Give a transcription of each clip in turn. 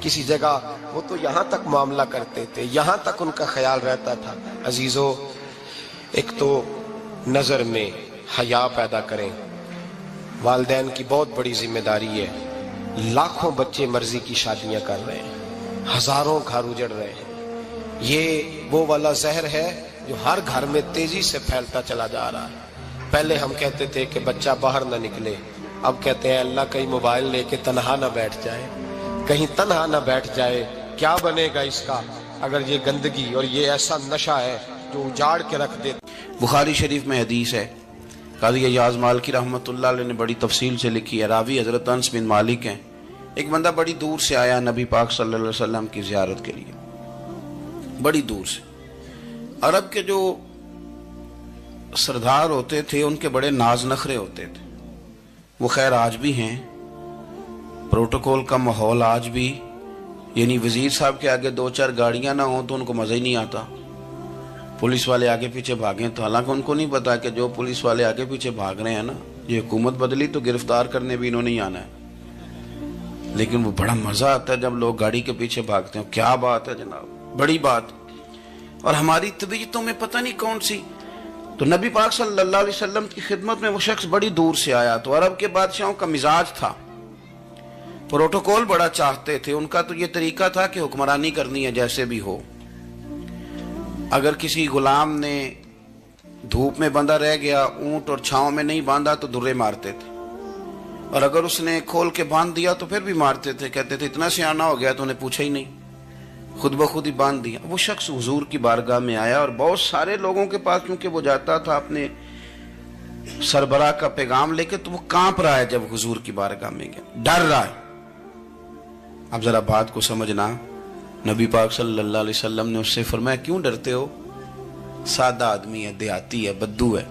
کسی جگہ وہ تو یہاں تک معاملہ کرتے تھے، یہاں تک ان کا خیال رہتا تھا۔ عزیزو، ایک تو نظر میں حیا پیدا کریں، والدین کی بہت بڑی ذمہ داری ہے۔ لاکھوں بچے مرضی کی شادیاں کر رہے ہیں، ہزاروں گھر اجڑ رہے ہیں۔ یہ وہ والا زہر ہے جو ہر گھر میں تیزی سے پھیلتا چلا جا رہا ہے۔ پہلے ہم کہتے تھے کہ بچہ باہر نہ نکلے، اب کہتے ہیں اللہ کہیں موبائل لے کے تنہا نہ بیٹھ جائے، کہیں تنہا نہ بیٹھ جائے۔ کیا بنے گا اس کا اگر یہ گندگی اور یہ ایسا نشہ ہے جو اجاڑ کے رکھ دے۔ بخاری شریف میں حدیث ہے، قاضی ایاز مالکی رحمۃ اللہ علیہ نے بڑی تفصیل سے لکھی ہے، راوی حضرت انس بن مالک ہیں۔ ایک بندہ بڑی دور سے آیا نبی پاک صلی اللہ علیہ وسلم کی زیارت کے لیے، بڑی دور سے۔ عرب کے جو سردار ہوتے تھے ان کے بڑے ناز نخرے ہوتے تھے، وہ خیر آج بھی ہیں، پروٹوکول کا ماحول آج بھی، یعنی وزیر صاحب کے آگے دو چار گاڑیاں نہ ہوں تو ان کو مزہ ہی نہیں آتا، پولیس والے آگے پیچھے بھاگیں تو حالانکہ ان کو نہیں پتا کہ جو پولیس والے آگے پیچھے بھاگ رہے ہیں نا، یہ حکومت بدلی تو گرفتار کرنے بھی انہوں نے آنا ہے، لیکن وہ بڑا مزہ آتا ہے جب لوگ گاڑی کے پیچھے بھاگتے ہیں۔ کیا بات ہے جناب، بڑی بات۔ اور ہماری طبیعتوں میں پتہ نہیں کون سی، تو نبی پاک صلی اللہ علیہ وسلم کی خدمت میں وہ شخص بڑی دور سے آیا، تو عرب کے بادشاہوں کا مزاج تھا، پروٹوکول بڑا چاہتے تھے، ان کا تو یہ طریقہ تھا کہ حکمرانی کرنی ہے جیسے بھی ہو۔ اگر کسی غلام نے دھوپ میں بندھا رہ گیا، اونٹ اور چھاؤں میں نہیں باندھا تو درے مارتے تھے، اور اگر اس نے کھول کے باندھ دیا تو پھر بھی مارتے تھے، کہتے تھے اتنا سیانا ہو گیا تو انہیں پوچھا ہی نہیں، خود بخود ہی باندھ دیا۔ وہ شخص حضور کی بارگاہ میں آیا اور بہت سارے لوگوں کے پاس کیونکہ وہ جاتا تھا اپنے سربراہ کا پیغام لے کے، تو وہ کانپ رہا ہے جب حضور کی بارگاہ میں گیا، ڈر رہا ہے۔ اب ذرا بات کو سمجھنا، نبی پاک صلی اللہ علیہ وسلم نے اس سے فرمایا کیوں ڈرتے ہو؟ سادہ آدمی ہے، دیہاتی ہے، بدو ہے۔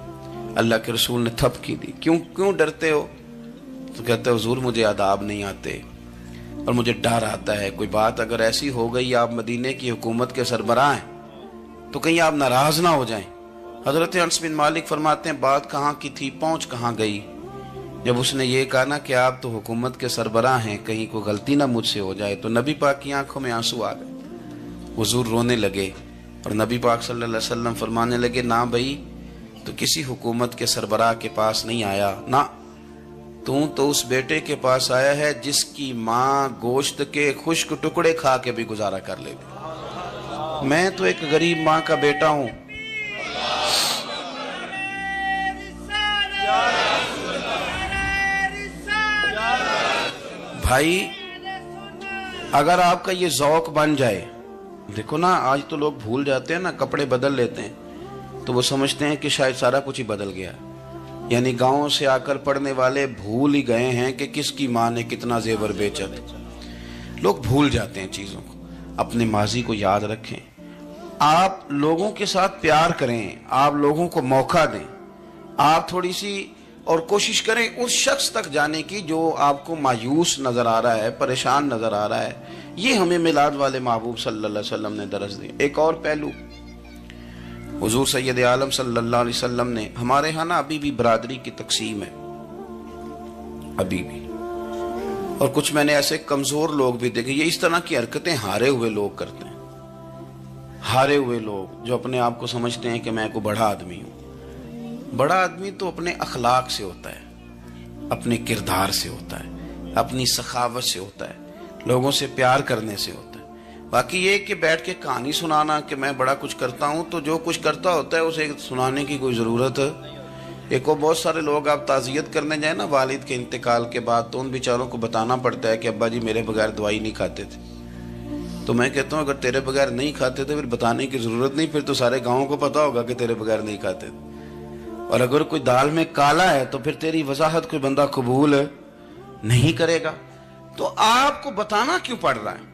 اللہ کے رسول نے تھپکی دی، کیوں ڈرتے ہو؟ تو کہتے ہیں حضور مجھے آداب نہیں آتے اور مجھے ڈر آتا ہے، کوئی بات اگر ایسی ہو گئی آپ مدینے کی حکومت کے سربراہ ہیں تو کہیں آپ ناراض نہ ہو جائیں۔ حضرت انس بن مالک فرماتے ہیں بات کہاں کی تھی، پہنچ کہاں گئی؟ جب اس نے یہ کہا نا کہ آپ تو حکومت کے سربراہ ہیں، کہیں کوئی غلطی نہ مجھ سے ہو جائے، تو نبی پاک کی آنکھوں میں آنسو آ گئے، حضور رونے لگے، اور نبی پاک صلی اللہ علیہ وسلم فرمانے لگے نہ بھائی تو کسی حکومت کے سربراہ کے پاس نہیں آیا، نہ تو اس بیٹے کے پاس آیا ہے جس کی ماں گوشت کے خشک ٹکڑے کھا کے بھی گزارا کر لیتی۔ میں تو ایک غریب ماں کا بیٹا ہوں۔ بھائی اگر آپ کا یہ ذوق بن جائے، دیکھو نا آج تو لوگ بھول جاتے ہیں نا، کپڑے بدل لیتے ہیں تو وہ سمجھتے ہیں کہ شاید سارا کچھ ہی بدل گیا، یعنی گاؤں سے آ کر پڑھنے والے بھول ہی گئے ہیں کہ کس کی ماں نے کتنا زیور بیچا تھا۔ لوگ بھول جاتے ہیں چیزوں کو، اپنے ماضی کو یاد رکھیں، آپ لوگوں کے ساتھ پیار کریں، آپ لوگوں کو موقع دیں، آپ تھوڑی سی اور کوشش کریں اس شخص تک جانے کی جو آپ کو مایوس نظر آ رہا ہے، پریشان نظر آ رہا ہے۔ یہ ہمیں میلاد والے محبوب صلی اللہ علیہ وسلم نے درس دی۔ ایک اور پہلو، حضور سید عالم صلی اللہ علیہ وسلم نے، ہمارے ہاں نا ابھی بھی برادری کی تقسیم ہے، ابھی بھی، اور کچھ میں نے ایسے کمزور لوگ بھی دیکھے، یہ اس طرح کی حرکتیں ہارے ہوئے لوگ کرتے ہیں، ہارے ہوئے لوگ جو اپنے آپ کو سمجھتے ہیں کہ میں کوئی بڑا آدمی ہوں۔ بڑا آدمی تو اپنے اخلاق سے ہوتا ہے، اپنے کردار سے ہوتا ہے، اپنی سخاوت سے ہوتا ہے، لوگوں سے پیار کرنے سے ہوتا ہے۔ باقی یہ کہ بیٹھ کے کہانی سنانا کہ میں بڑا کچھ کرتا ہوں، تو جو کچھ کرتا ہوتا ہے اسے سنانے کی کوئی ضرورت ہے؟ ایک اور بہت سارے لوگ آپ تعزیت کرنے جائیں نا والد کے انتقال کے بعد، تو ان بیچاروں کو بتانا پڑتا ہے کہ ابا جی میرے بغیر دوائی نہیں کھاتے تھے۔ تو میں کہتا ہوں اگر تیرے بغیر نہیں کھاتے تھے پھر بتانے کی ضرورت نہیں، پھر تو سارے گاؤں کو پتا ہوگا کہ تیرے بغیر نہیں کھاتے تھے۔ اور اگر کوئی دال میں کالا ہے تو پھر تیری وضاحت کوئی بندہ قبول نہیں کرے گا، تو آپ کو بتانا کیوں پڑ رہا ہے؟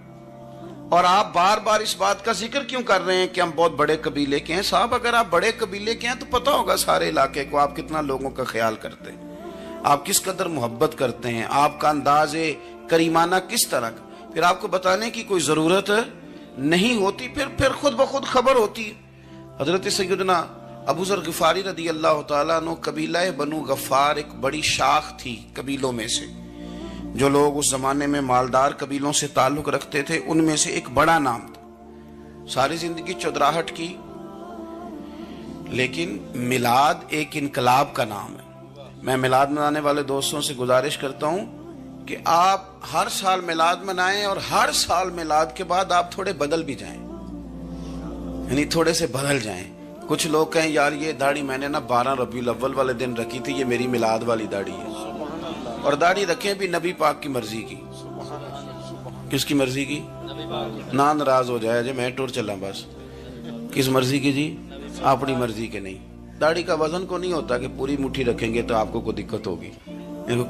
اور آپ بار بار اس بات کا ذکر کیوں کر رہے ہیں کہ ہم بہت بڑے قبیلے کے ہیں؟ صاحب اگر آپ بڑے قبیلے کے ہیں تو پتہ ہوگا سارے علاقے کو آپ کتنا لوگوں کا خیال کرتے ہیں، آپ کس قدر محبت کرتے ہیں، آپ کا انداز کریمانہ کس طرح کا، پھر آپ کو بتانے کی کوئی ضرورت نہیں ہوتی، پھر خود بخود خبر ہوتی ہے۔ حضرت سیدنا ابو ذر غفاری رضی اللہ تعالیٰ عنہ، قبیلہ بنو غفار ایک بڑی شاخ تھی قبیلوں میں سے، جو لوگ اس زمانے میں مالدار قبیلوں سے تعلق رکھتے تھے ان میں سے ایک بڑا نام تھا. ساری زندگی چودراہٹ کی، لیکن میلاد ایک انقلاب کا نام ہے. میں میلاد منانے والے دوستوں سے گزارش کرتا ہوں کہ آپ ہر سال میلاد منائیں اور ہر سال میلاد کے بعد آپ تھوڑے بدل بھی جائیں، یعنی تھوڑے سے بدل جائیں. کچھ لوگ کہیں یار یہ داڑھی میں نے نا 12 ربیع الاول والے دن رکھی تھی، یہ میری میلاد والی داڑھی ہے. اور داڑھی رکھیں بھی نبی پاک کی مرضی کی. کس کی مرضی کی؟ نہ ناراض ہو جائے جی میں ٹور چلا بس. کس مرضی کی جی؟ اپنی مرضی کے نہیں. داڑھی کا وزن کو نہیں ہوتا کہ پوری مٹھی رکھیں گے تو آپ کو کوئی دقت ہوگی،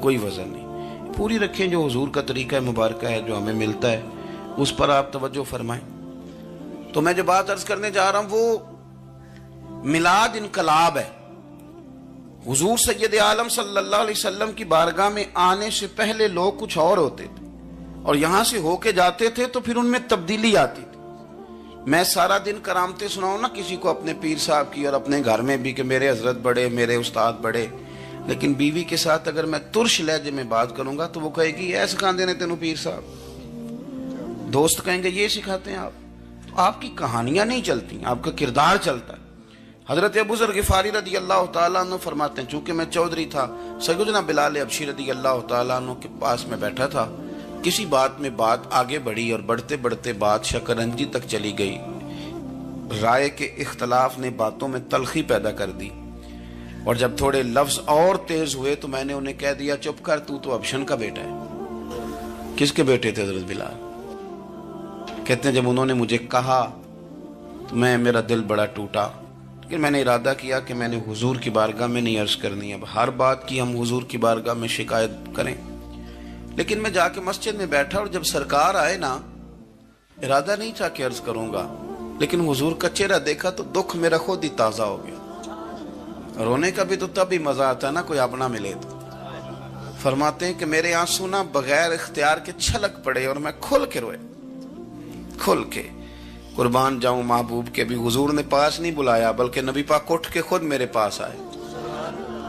کوئی وزن نہیں. پوری رکھیں، جو حضور کا طریقہ مبارکہ ہے جو ہمیں ملتا ہے اس پر آپ توجہ فرمائیں. تو میں جو بات عرض کرنے جا رہا ہوں وہ میلاد انقلاب ہے. حضور سید عالم صلی اللہ علیہ وسلم کی بارگاہ میں آنے سے پہلے لوگ کچھ اور ہوتے تھے اور یہاں سے ہو کے جاتے تھے تو پھر ان میں تبدیلی آتی تھی. میں سارا دن کرامتیں سناؤں نا کسی کو اپنے پیر صاحب کی اور اپنے گھر میں بھی کہ میرے حضرت بڑے، میرے استاد بڑے، لیکن بیوی کے ساتھ اگر میں ترش لہجے میں بات کروں گا تو وہ کہے گی اے سکھاندے نے تینوں پیر صاحب. دوست کہیں گے یہ سکھاتے ہیں آپ. تو آپ کی کہانیاں نہیں چلتی، آپ کا کردار چلتا ہے. حضرت ابو ذر غفاری رضی اللہ تعالیٰ عنہ فرماتے ہیں چونکہ میں چودھری تھا، سیدنا بلال حبشی رضی اللہ تعالیٰ عنہ کے پاس میں بیٹھا تھا. کسی بات میں بات آگے بڑھی اور بڑھتے بڑھتے بات شکرنجی تک چلی گئی. رائے کے اختلاف نے باتوں میں تلخی پیدا کر دی اور جب تھوڑے لفظ اور تیز ہوئے تو میں نے انہیں کہہ دیا چپ کر، تو ابشن کا بیٹا ہے. کس کے بیٹے تھے حضرت بلال؟ کہتے ہیں جب انہوں نے مجھے کہا تو میرا دل بڑا ٹوٹا، لیکن میں نے ارادہ کیا کہ میں نے حضور کی بارگاہ میں نہیں عرض کرنی. اب ہر بات کی ہم حضور کی بارگاہ میں شکایت کریں. لیکن میں جا کے مسجد میں بیٹھا اور جب سرکار آئے نا، ارادہ نہیں تھا کہ عرض کروں گا، لیکن حضور کا چہرہ دیکھا تو دکھ میرا خود ہی تازہ ہو گیا. رونے کا بھی تو تب ہی مزہ آتا ہے نا کوئی اپنا ملے تو. فرماتے ہیں کہ میرے آنسو نا بغیر اختیار کے چھلک پڑے اور میں کھل کے روئے، کھل کے. قربان جاؤں محبوب کے بھی حضور نے پاس نہیں بلایا بلکہ نبی پاک اٹھ کے خود میرے پاس آئے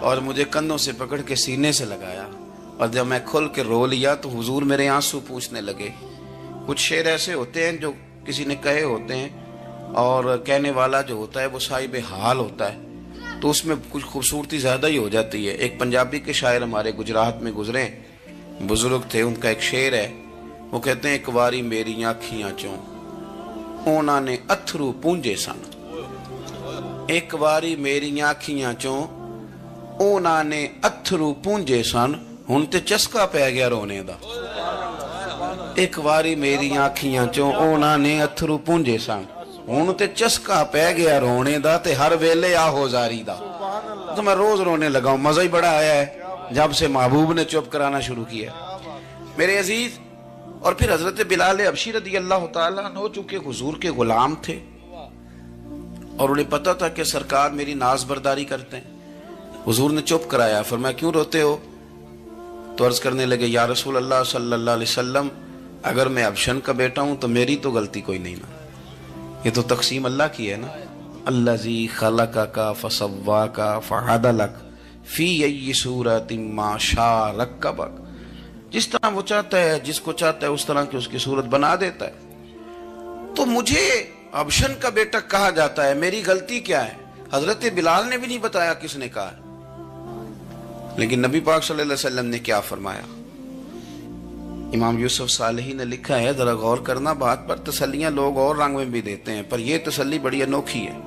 اور مجھے کندھوں سے پکڑ کے سینے سے لگایا. اور جب میں کھل کے رو لیا تو حضور میرے آنسو پوچھنے لگے. کچھ شعر ایسے ہوتے ہیں جو کسی نے کہے ہوتے ہیں اور کہنے والا جو ہوتا ہے وہ صاحب حال ہوتا ہے تو اس میں کچھ خوبصورتی زیادہ ہی ہو جاتی ہے. ایک پنجابی کے شاعر ہمارے گجرات میں گزرے، بزرگ تھے، ان کا ایک شعر ہے. وہ کہتے ہیں ایک واری میری آنکھیاں چوں اونا نے اتھرو پونجے سن. ایک واری میری آنکھیاں چوں اونا نے اتھرو پونجے سن، ہن تے چسکا پہ گیا رونے دا. ایک واری میری آنکھیاں چوں اونا نے اتھرو پونجے سن، ہن تے چسکا پہ گیا رونے دا تے ہر ویلے آہو زاری دا. تو میں روز رونے لگا ہوں. مزہ ہی بڑا آیا ہے جب سے محبوب نے چپ کرانا شروع کیا میرے عزیز. اور پھر حضرت بلال حبشی رضی اللہ تعالیٰ عنہ چونکہ حضور کے غلام تھے اور انہیں پتا تھا کہ سرکار میری ناز برداری کرتے ہیں. حضور نے چپ کرایا. فرمایا کیوں روتے ہو؟ تو عرض کرنے لگے یا رسول اللہ صلی اللہ علیہ وسلم اگر میں ابشن کا بیٹا ہوں تو میری تو غلطی کوئی نہیں نا، یہ تو تقسیم اللہ کی ہے نا. الذی خلقک فسواک فعدلک فی ای صورت ما شاء رکبک. جس طرح وہ چاہتا ہے، جس کو چاہتا ہے اس طرح کی اس کی صورت بنا دیتا ہے. تو مجھے ابشن کا بیٹا کہا جاتا ہے، میری غلطی کیا ہے؟ حضرت بلال نے بھی نہیں بتایا کس نے کہا ہے، لیکن نبی پاک صلی اللہ علیہ وسلم نے کیا فرمایا. امام یوسف صالحی نے لکھا ہے، ذرا غور کرنا بات پر، تسلیاں لوگ اور رنگ میں بھی دیتے ہیں پر یہ تسلی بڑی انوکھی ہے.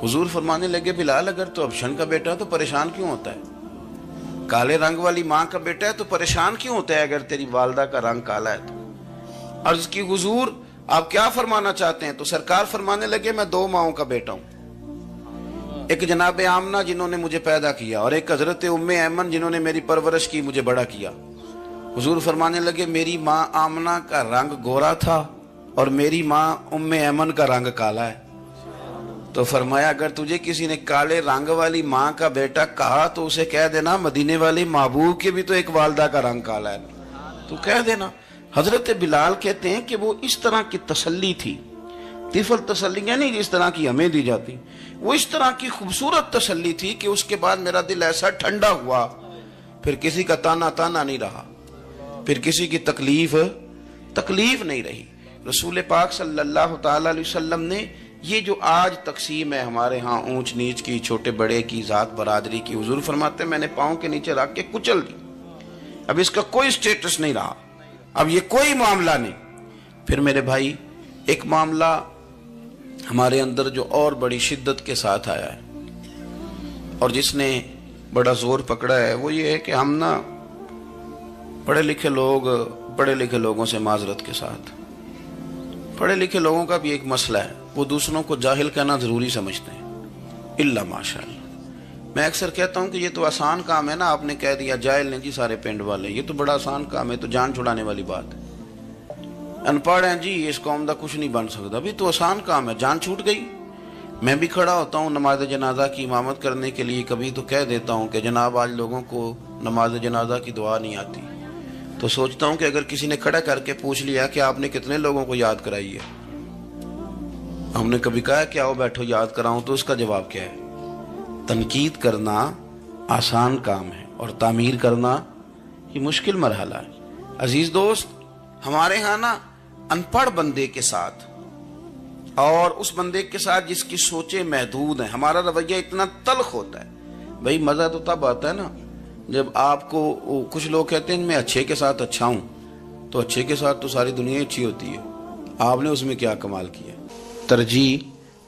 حضور فرمانے لگے بلال اگر تو ابشن کا بیٹا تو پریشان کیوں ہوتا ہے؟ کالے رنگ والی ماں کا بیٹا ہے تو پریشان کیوں ہوتا ہے اگر تیری والدہ کا رنگ کالا ہے تو؟ عرض کی حضور آپ کیا فرمانا چاہتے ہیں؟ تو سرکار فرمانے لگے میں 2 ماؤں کا بیٹا ہوں، ایک جناب آمنہ جنہوں نے مجھے پیدا کیا اور ایک حضرت ام ایمن جنہوں نے میری پرورش کی، مجھے بڑا کیا. حضور فرمانے لگے میری ماں آمنہ کا رنگ گورا تھا اور میری ماں ام ایمن کا رنگ کالا ہے. تو فرمایا اگر تجھے کسی نے کالے رنگ والی ماں کا بیٹا کہا تو اسے کہہ دینا مدینے والی محبوب کے بھی تو ایک والدہ کا رنگ کالا ہے، تو کہہ دینا. حضرت بلال کہتے ہیں کہ وہ اس طرح کی تسلی تھی، طفل تسلیاں نہیں جس طرح کی ہمیں دی جاتی، وہ اس طرح کی خوبصورت تسلی تھی کہ اس کے بعد میرا دل ایسا ٹھنڈا ہوا پھر کسی کا تانا نہیں رہا. پھر کسی کی تکلیف نہیں رہی۔ رسول پاک صلی اللہ تعالی علیہ وسلم نے یہ جو آج تقسیم ہے ہمارے ہاں اونچ نیچ کی، چھوٹے بڑے کی، ذات برادری کی، حضور فرماتے ہیں میں نے پاؤں کے نیچے رکھ کے کچل دی، اب اس کا کوئی سٹیٹس نہیں رہا، اب یہ کوئی معاملہ نہیں۔ پھر میرے بھائی ایک معاملہ ہمارے اندر جو اور بڑی شدت کے ساتھ آیا ہے اور جس نے بڑا زور پکڑا ہے، وہ یہ ہے کہ ہم نا پڑھے لکھے لوگوں سے معذرت کے ساتھ، پڑھے لکھے لوگوں کا بھی ایک مسئلہ ہے، وہ دوسروں کو جاہل کہنا ضروری سمجھتے ہیں، الا ماشاءاللہ۔ میں اکثر کہتا ہوں کہ یہ تو آسان کام ہے نا، آپ نے کہہ دیا جاہل نہیں جی سارے پنڈ والے، یہ تو بڑا آسان کام ہے، تو جان چھڑانے والی بات ہے۔ ان پڑھ ہیں جی اس قوم دا کچھ نہیں بن سکتا، بھی تو آسان کام ہے، جان چھوٹ گئی۔ میں بھی کھڑا ہوتا ہوں نماز جنازہ کی امامت کرنے کے لیے، کبھی تو کہہ دیتا ہوں کہ جناب آج لوگوں کو نماز جنازہ کی دعا نہیں آتی، تو سوچتا ہوں کہ اگر کسی نے کھڑا کر کے پوچھ لیا کہ آپ نے کتنے لوگوں کو یاد کرائی ہے، ہم نے کبھی کہا کہ آؤ بیٹھو یاد کراؤں، تو اس کا جواب کیا ہے؟ تنقید کرنا آسان کام ہے اور تعمیر کرنا یہ مشکل مرحلہ ہے۔ عزیز دوست، ہمارے ہاں نا ان پڑھ بندے کے ساتھ اور اس بندے کے ساتھ جس کی سوچیں محدود ہیں، ہمارا رویہ اتنا تلخ ہوتا ہے۔ بھئی مزہ تو تب آتا ہے نا جب آپ کو کچھ لوگ کہتے ہیں میں اچھے کے ساتھ اچھا ہوں، تو اچھے کے ساتھ تو ساری دنیا اچھی ہوتی ہے، آپ نے اس میں کیا کمال کیا؟ ترجیح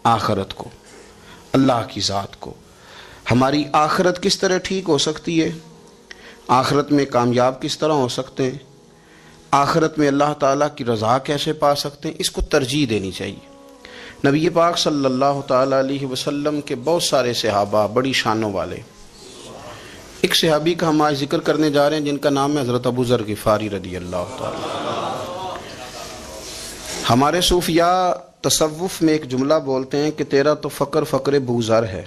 آخرت کو، اللہ کی ذات کو۔ ہماری آخرت کس طرح ٹھیک ہو سکتی ہے، آخرت میں کامیاب کس طرح ہو سکتے ہیں، آخرت میں اللہ تعالیٰ کی رضا کیسے پا سکتے ہیں، اس کو ترجیح دینی چاہیے۔ نبی پاک صلی اللہ تعالیٰ علیہ وسلم کے بہت سارے صحابہ بڑی شانوں والے، ایک صحابی کا ہم آج ذکر کرنے جا رہے ہیں جن کا نام ہے حضرت ابو ذر غفاری رضی اللہ تعالیٰ۔ ہمارے صوفیاء تصوف میں ایک جملہ بولتے ہیں کہ تیرا تو فقر ابو ذر ہے،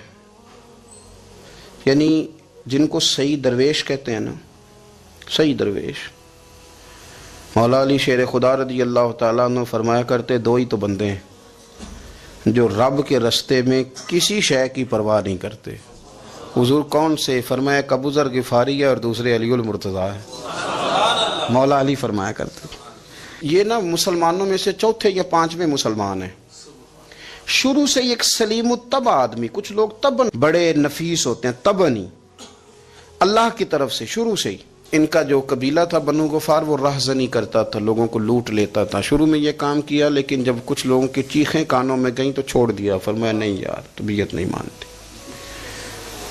یعنی جن کو صحیح درویش کہتے ہیں نا، صحیح درویش۔ مولا علی شیر خدا رضی اللہ تعالیٰ عنہ فرمایا کرتے دو ہی تو بندے ہیں جو رب کے رستے میں کسی شے کی پرواہ نہیں کرتے۔ حضور کون سے؟ فرمایا ابو ذر غفاری ہے اور دوسرے علی المرتضیٰ ہے۔ مولا علی فرمایا کرتے یہ نا مسلمانوں میں سے چوتھے یا پانچویں مسلمان ہیں، شروع سے ایک سلیم الطبع آدمی، کچھ لوگ طبعاً بڑے نفیس ہوتے ہیں، طبعاً اللہ کی طرف سے شروع سے ہی۔ ان کا جو قبیلہ تھا بنو غفار وہ راہزنی کرتا تھا، لوگوں کو لوٹ لیتا تھا، شروع میں یہ کام کیا، لیکن جب کچھ لوگوں کی چیخیں کانوں میں گئیں تو چھوڑ دیا، فرمایا نہیں یار طبیعت نہیں مانتی،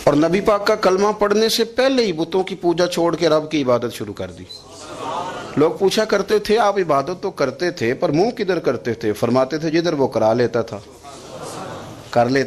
اور نبی پاک کا کلمہ پڑھنے سے پہلے ہی بتوں کی پوجا چھوڑ کے رب کی عبادت شروع کر دی۔ لوگ پوچھا کرتے تھے آپ عبادت تو کرتے تھے پر منہ کدھر کرتے تھے؟ فرماتے تھے جدھر وہ کرا لیتا تھا کر لیتا